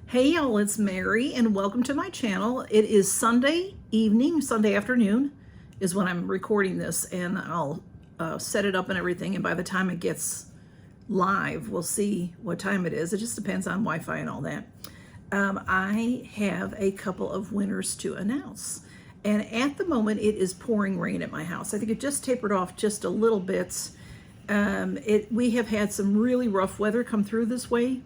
Hey y'all, it's Mary and welcome to my channel. It is Sunday evening, Sunday afternoon is when I'm recording this, and I'll set it up and everything, and by the time it gets live, we'll see what time it is. It just depends on Wi-Fi and all that. I have a couple of winners to announce, and at the moment it is pouring rain at my house. I think it just tapered off just a little bit. We have had some really rough weather come through this way.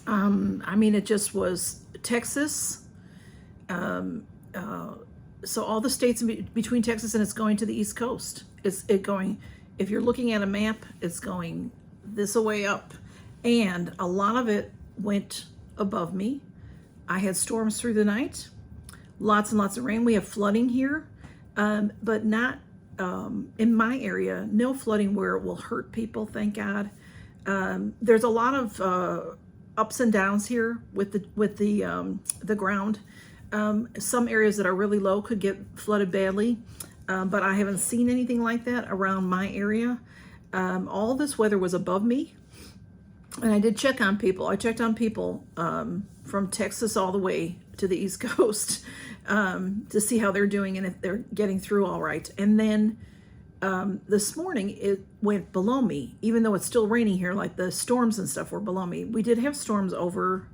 I mean, it just was Texas. So all the states between Texas and it's going to the East Coast. It's going, if you're looking at a map, it's going this way up. And a lot of it went above me. I had storms through the night, lots and lots of rain. We have flooding here, but not in my area, no flooding where it will hurt people, thank God. There's a lot of ups and downs here with the ground. Some areas that are really low could get flooded badly, but I haven't seen anything like that around my area. All this weather was above me, and I did check on people. I checked on people from Texas all the way to the East Coast to see how they're doing and if they're getting through all right. And then this morning it went below me, even though it's still raining here. Like the storms and stuff were below me. We did have storms over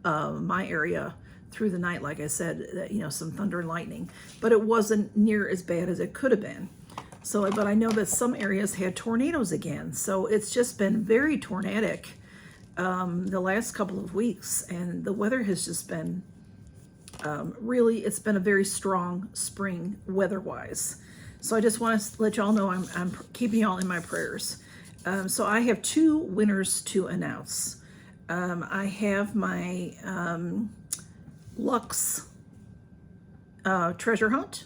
my area through the night, like I said, you know, some thunder and lightning, but it wasn't near as bad as it could have been. So, but I know that some areas had tornadoes again, so it's just been very tornadic the last couple of weeks, and the weather has just been really, it's been a very strong spring weather-wise. So I just want to let y'all know I'm keeping y'all in my prayers. So I have two winners to announce. I have my Luxe treasure hunt.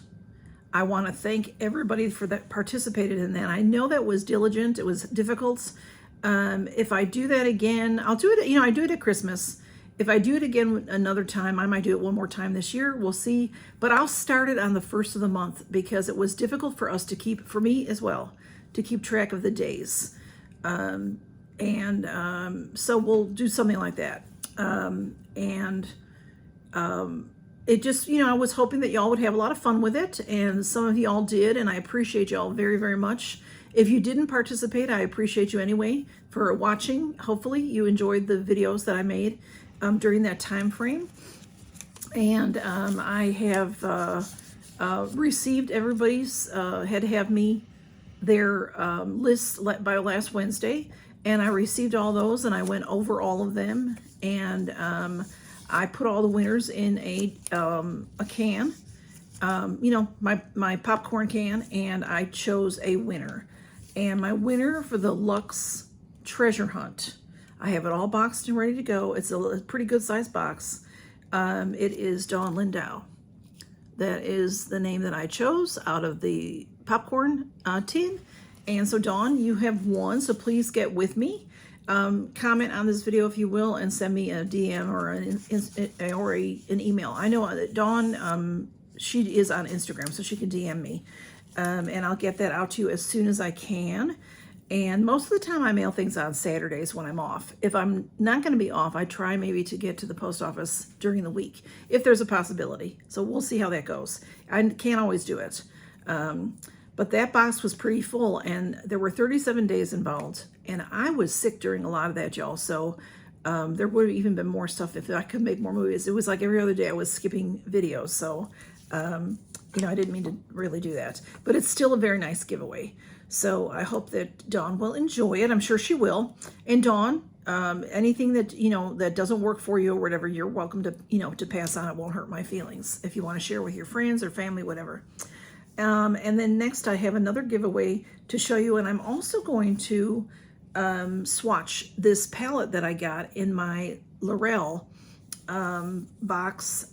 I want to thank everybody for that participated in that. I know that was diligent. It was difficult. If I do that again, I'll do it. You know, I do it at Christmas. If I do it again another time, I might do it one more time this year. We'll see. But I'll start it on the first of the month because it was difficult for us to keep, for me as well, to keep track of the days. So we'll do something like that. It just, you know, I was hoping that y'all would have a lot of fun with it, and some of y'all did, and I appreciate y'all very, very much. If you didn't participate, I appreciate you anyway for watching. Hopefully you enjoyed the videos that I made during that time frame. And I have received everybody's, had to have me their list by last Wednesday, and I received all those, and I went over all of them, and I put all the winners in a can, you know, my popcorn can, and I chose a winner. And my winner for the Luxe treasure hunt, I have it all boxed and ready to go. It's a pretty good sized box. It is Dawn Lindau. That is the name that I chose out of the popcorn tin. And so Dawn, you have won, so please get with me. Comment on this video if you will, and send me a DM or an email. I know that Dawn, she is on Instagram, so she can DM me, and I'll get that out to you as soon as I can. And most of the time I mail things on Saturdays when I'm off. If I'm not going to be off, I try maybe to get to the post office during the week, if there's a possibility. So we'll see how that goes. I can't always do it. But that box was pretty full, and there were 37 days involved, and I was sick during a lot of that, y'all. So there would have even been more stuff if I could make more movies. It was like every other day I was skipping videos. So, you know, I didn't mean to really do that, but it's still a very nice giveaway. So I hope that Dawn will enjoy it. I'm sure she will. And Dawn, anything that, you know, that doesn't work for you or whatever, you're welcome to, you know, to pass on. It won't hurt my feelings if you want to share with your friends or family, whatever. And then next I have another giveaway to show you, and I'm also going to swatch this palette that I got in my L'Oreal box.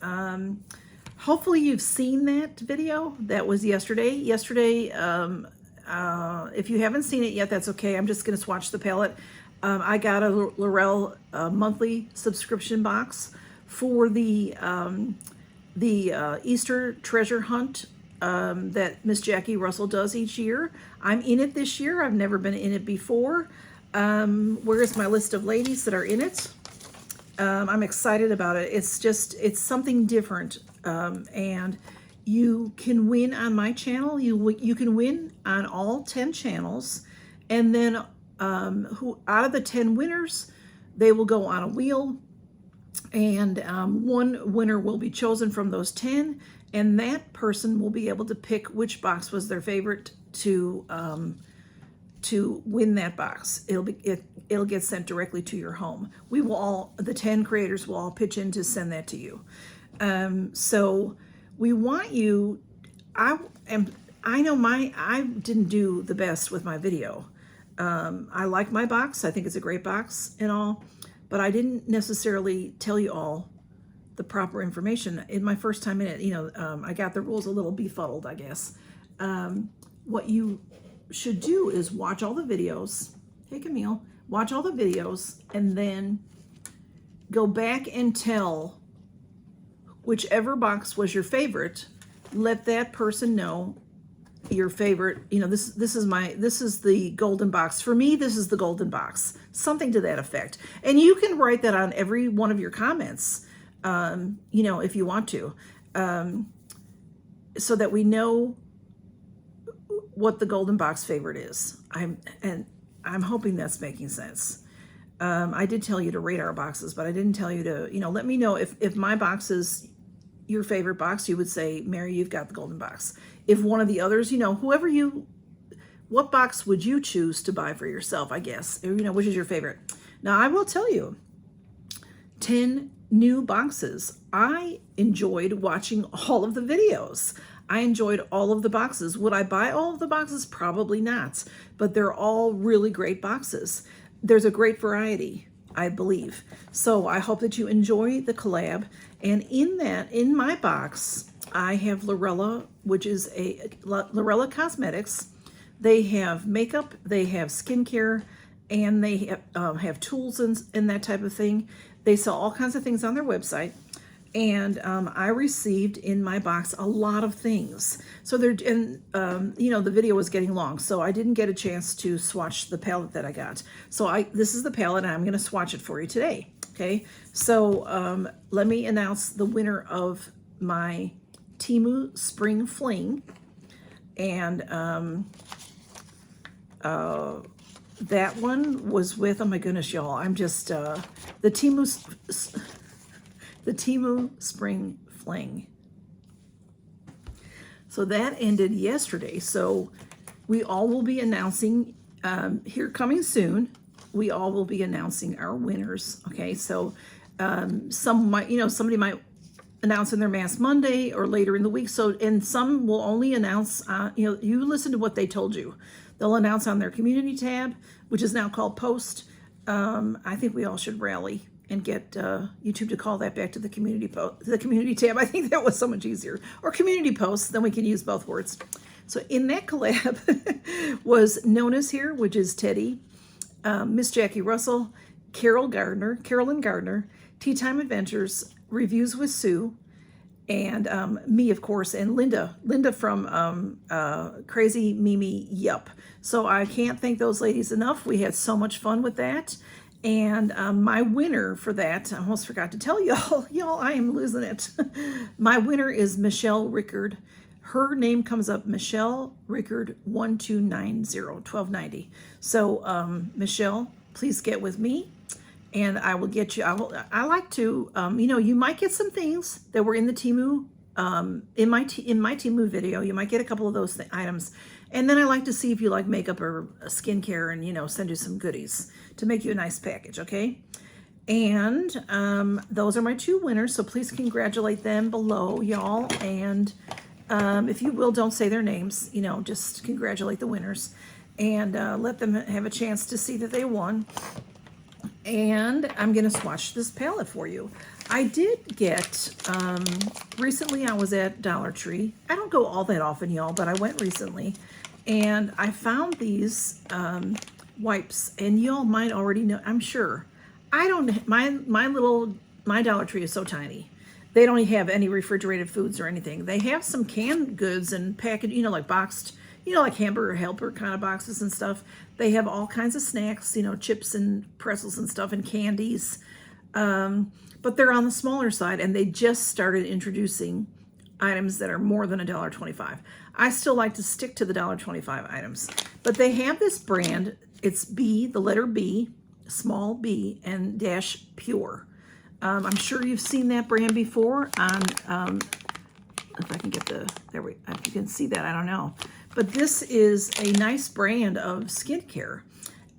Hopefully you've seen that video. That was yesterday. If you haven't seen it yet, that's okay. I'm just going to swatch the palette. I got a L'Oreal monthly subscription box for the Easter treasure hunt that Miss Jackie Russell does each year. I'm in it this year. I've never been in it before. Where is my list of ladies that are in it? I'm excited about it. It's something different. And you can win on my channel. You can win on all 10 channels. And then who out of the 10 winners, they will go on a wheel. And one winner will be chosen from those 10. And that person will be able to pick which box was their favorite to win that box. It'll get sent directly to your home. We will all, the 10 creators will all pitch in to send that to you. So we want you, I know I didn't do the best with my video. I like my box. I think it's a great box and all, but I didn't necessarily tell you all the proper information in my first time in it. I got the rules a little befuddled, I guess. What you should do is watch all the videos. Hey, Camille, watch all the videos and then go back and tell whichever box was your favorite. Let that person know your favorite. This is the golden box. For me, this is the golden box. Something to that effect. And you can write that on every one of your comments, if you want to, so that we know what the golden box favorite is. I'm hoping that's making sense. I did tell you to rate our boxes, but I didn't tell you to, let me know if my box is your favorite box. You would say, Mary, you've got the golden box. If one of the others, what box would you choose to buy for yourself, I guess, which is your favorite? Now, I will tell you, 10 new boxes. I enjoyed watching all of the videos. I enjoyed all of the boxes. Would I buy all of the boxes? Probably not, but they're all really great boxes. There's a great variety, I believe. So I hope that you enjoy the collab. And in my box, I have Lorella, which is Lorella Cosmetics. They have makeup, they have skincare, and they have tools and that type of thing. They sell all kinds of things on their website. And I received in my box a lot of things. So the video was getting long, so I didn't get a chance to swatch the palette that I got. So this is the palette, and I'm going to swatch it for you today. Okay, so let me announce the winner of my Temu Spring Fling, and that one was with, oh my goodness, y'all, I'm just the Temu Spring Fling. So that ended yesterday. So we all will be announcing here coming soon. We all will be announcing our winners. Okay, so somebody might announce in their Mass Monday or later in the week. So, and some will only announce, you listen to what they told you. They'll announce on their community tab, which is now called Post. I think we all should rally and get YouTube to call that back to the community tab. I think that was so much easier. Or community posts, then we can use both words. So in that collab was Nona's here, which is Teddy, Miss Jackie Russell, Carolyn Gardner, Tea Time Adventures, Reviews with Sue, and me, of course, and Linda from Crazy Mimi Yup. So I can't thank those ladies enough. We had so much fun with that. And my winner for that, I almost forgot to tell y'all, I am losing it. My winner is Michelle Rickard. Her name comes up, Michelle Rickard 1290. So Michelle, please get with me, and I will get you. I like to, you might get some things that were in the Temu, in my Temu video. You might get a couple of those items. And then I like to see if you like makeup or skincare, and, send you some goodies to make you a nice package, okay? And those are my two winners, so please congratulate them below, y'all. And if you will, don't say their names, just congratulate the winners. And let them have a chance to see that they won. And I'm going to swatch this palette for you. I did get, recently I was at Dollar Tree. I don't go all that often, y'all, but I went recently. And I found these wipes, and y'all might already know, I'm sure. I don't, my Dollar Tree is so tiny. They don't have any refrigerated foods or anything. They have some canned goods and packaged, like boxed, like Hamburger Helper kind of boxes and stuff. They have all kinds of snacks, chips and pretzels and stuff and candies. But they're on the smaller side, and they just started introducing items that are more than $1.25. I still like to stick to the $1.25 items, but they have this brand. It's B, the letter B, small b, and dash pure. I'm sure you've seen that brand before on, if I can get the, if you can see that, I don't know. But this is a nice brand of skincare.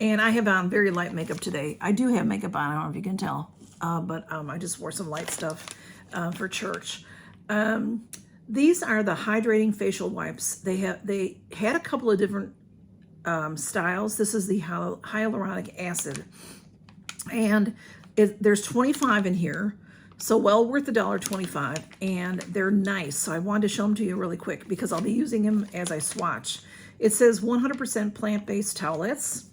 And I have on very light makeup today. I do have makeup on, I don't know if you can tell, but I just wore some light stuff for church. These are the hydrating facial wipes. They had a couple of different styles. This is the hyaluronic acid. And there's 25 in here, so well worth the $1.25, and they're nice. So I wanted to show them to you really quick because I'll be using them as I swatch. It says 100% plant-based towelettes.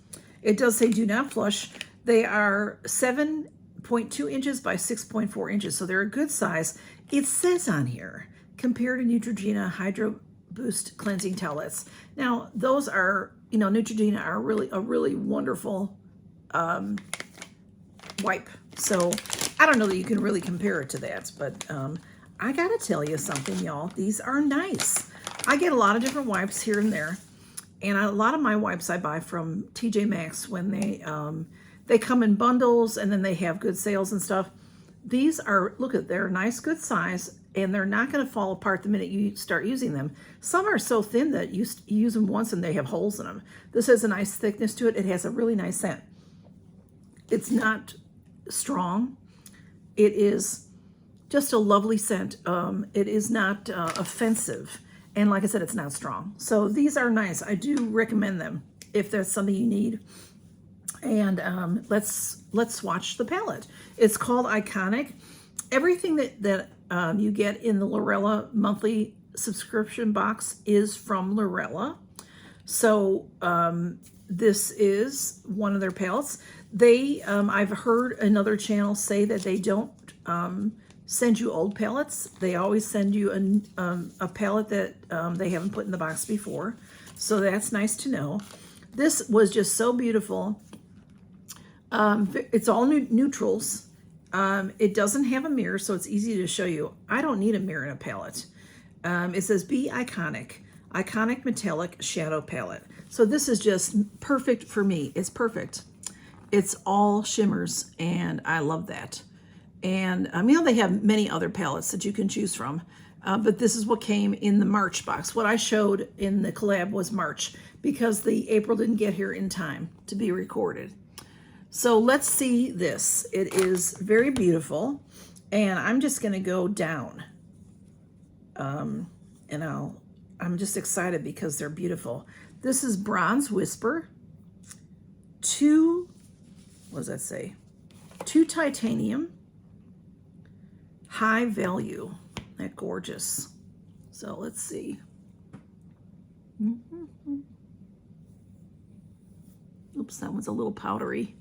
It does say do not flush. They are 7.2 inches by 6.4 inches, so they're a good size. It says on here, compared to Neutrogena Hydro Boost Cleansing Towelettes. Now, those are, you know, Neutrogena are a really wonderful wipe. So I don't know that you can really compare it to that, but I gotta tell you something, y'all. These are nice. I get a lot of different wipes here and there, and a lot of my wipes I buy from TJ Maxx when they come in bundles, and then they have good sales and stuff. These are, look at, they're nice, good size, and they're not going to fall apart the minute you start using them. Some are so thin that you use them once and they have holes in them. This has a nice thickness to it. It has a really nice scent. It's not strong. It is just a lovely scent. It is not offensive. And like I said, it's not strong. So these are nice. I do recommend them if there's something you need. And let's swatch the palette. It's called Iconic. Everything that you get in the Lorella monthly subscription box is from Lorella. So this is one of their palettes. They, I've heard another channel say that they don't send you old palettes. They always send you a palette that they haven't put in the box before. So that's nice to know. This was just so beautiful. It's all neutrals. It doesn't have a mirror, so it's easy to show you. I don't need a mirror in a palette. It says Be Iconic, Iconic Metallic Shadow Palette. So this is just perfect for me. It's perfect. It's all shimmers, and I love that. And you know, they have many other palettes that you can choose from, but this is what came in the March box. What I showed in the collab was March, because the April didn't get here in time to be recorded. So let's see this. It is very beautiful, and I'm just going to go down. And I'm just excited because they're beautiful. This is Bronze Whisper. What does that say? 2 titanium, high value. That gorgeous. So let's see. Oops, that one's a little powdery.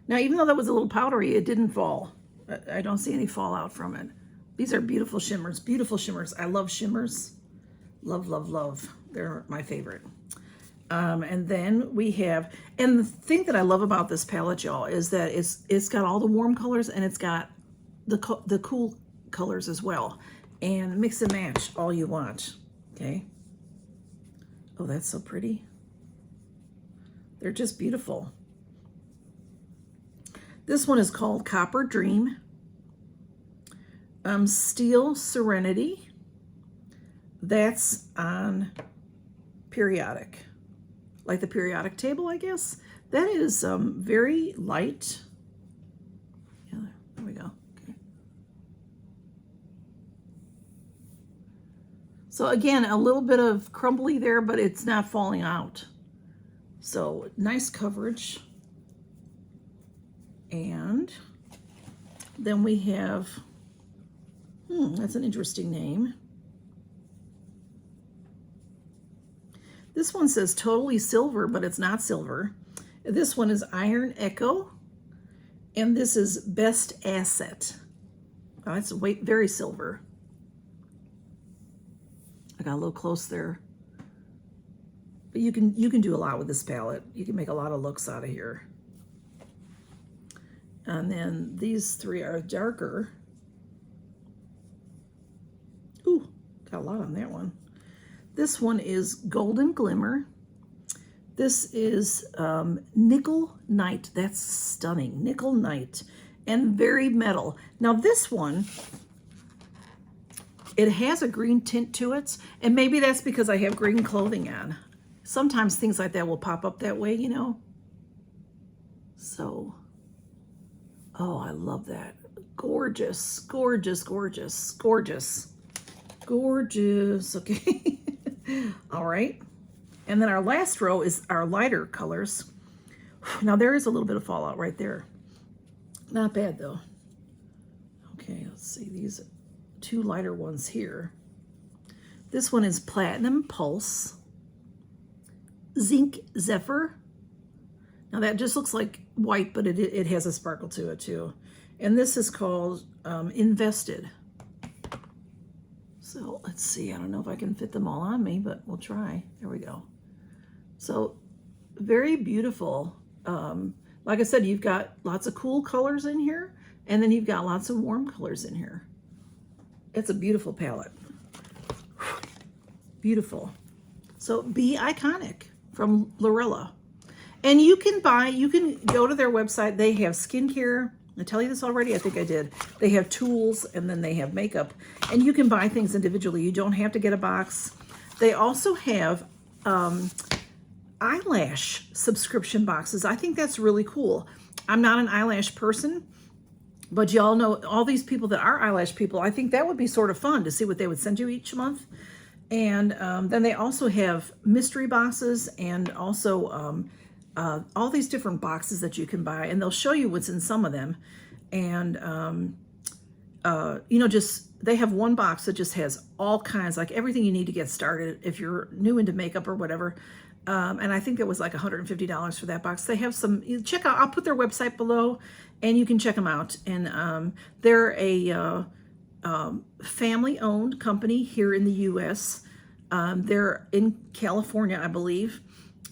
Now, even though that was a little powdery, it didn't fall. I don't see any fallout from it. These are beautiful shimmers, beautiful shimmers. I love shimmers. Love, love, love. They're my favorite. And then we have, and the thing that I love about this palette, y'all, is that it's got all the warm colors, and it's got the cool colors as well. And mix and match all you want, okay? Oh, that's so pretty. They're just beautiful. This one is called Copper Dream. Steel Serenity. That's on periodic. Like the periodic table, I guess. That is very light. Yeah, there we go. Okay. So again, a little bit of crumbly there, but it's not falling out. So nice coverage. And then we have, that's an interesting name. This one says Totally Silver, but it's not silver. This one is Iron Echo, and this is Best Asset. Oh, it's very silver. I got a little close there. But you can do a lot with this palette. You can make a lot of looks out of here. And then these three are darker. Ooh, got a lot on that one. This one is Golden Glimmer. This is Nickel Night. That's stunning. Nickel Night. And very metal. Now this one, it has a green tint to it. And maybe that's because I have green clothing on. Sometimes things like that will pop up that way, you know. So, oh, I love that. Gorgeous, gorgeous, gorgeous, gorgeous, gorgeous. Okay. All right. And then our last row is our lighter colors. Now there is a little bit of fallout right there. Not bad though. Okay, let's see. These two lighter ones here. This one is Platinum Pulse. Zinc Zephyr. Now that just looks like white, but it has a sparkle to it too. And this is called Invested. So let's see, I don't know if I can fit them all on me, but we'll try. There we go. So very beautiful. Like I said, you've got lots of cool colors in here, and then you've got lots of warm colors in here. It's a beautiful palette. Beautiful. So Be Iconic from Lorella. And you can go to their website. They have skincare. I tell you this already, I think I did. They have tools, and then they have makeup. And you can buy things individually. You don't have to get a box. They also have eyelash subscription boxes. I think that's really cool. I'm not an eyelash person, but y'all know all these people that are eyelash people. I think that would be sort of fun to see what they would send you each month. And then they also have mystery boxes, and also all these different boxes that you can buy, and they'll show you what's in some of them. And you know, just they have one box that just has all kinds, like everything you need to get started if you're new into makeup or whatever. And I think it was like $150 for that box. They have some, check out, I'll put their website below and you can check them out. And they're a family-owned company here in the U.S. They're in California, I believe.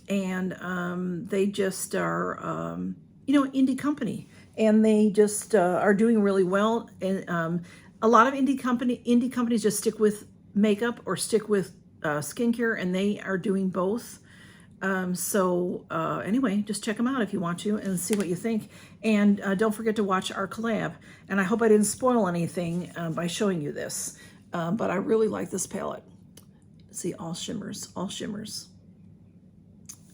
And they just are, you know, indie company. And they just are doing really well. And a lot of indie companies just stick with makeup or stick with skincare, and they are doing both. Anyway, just check them out if you want to and see what you think. And don't forget to watch our collab. And I hope I didn't spoil anything by showing you this. But I really like this palette. See, all shimmers, all shimmers.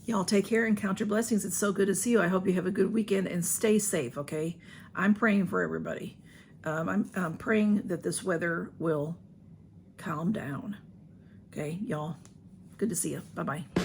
Y'all take care and count your blessings. It's so good to see you. I hope you have a good weekend and stay safe, okay? I'm praying for everybody. I'm praying that this weather will calm down. Okay, y'all. Good to see you. Bye-bye.